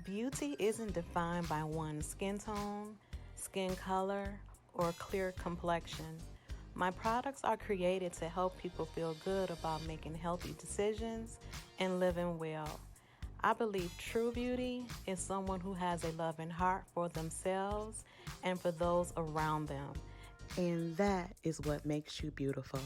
Beauty isn't defined by one's skin tone, skin color, or clear complexion. My products are created to help people feel good about making healthy decisions and living well. I believe true beauty is someone who has a loving heart for themselves and for those around them. And that is what makes you beautiful.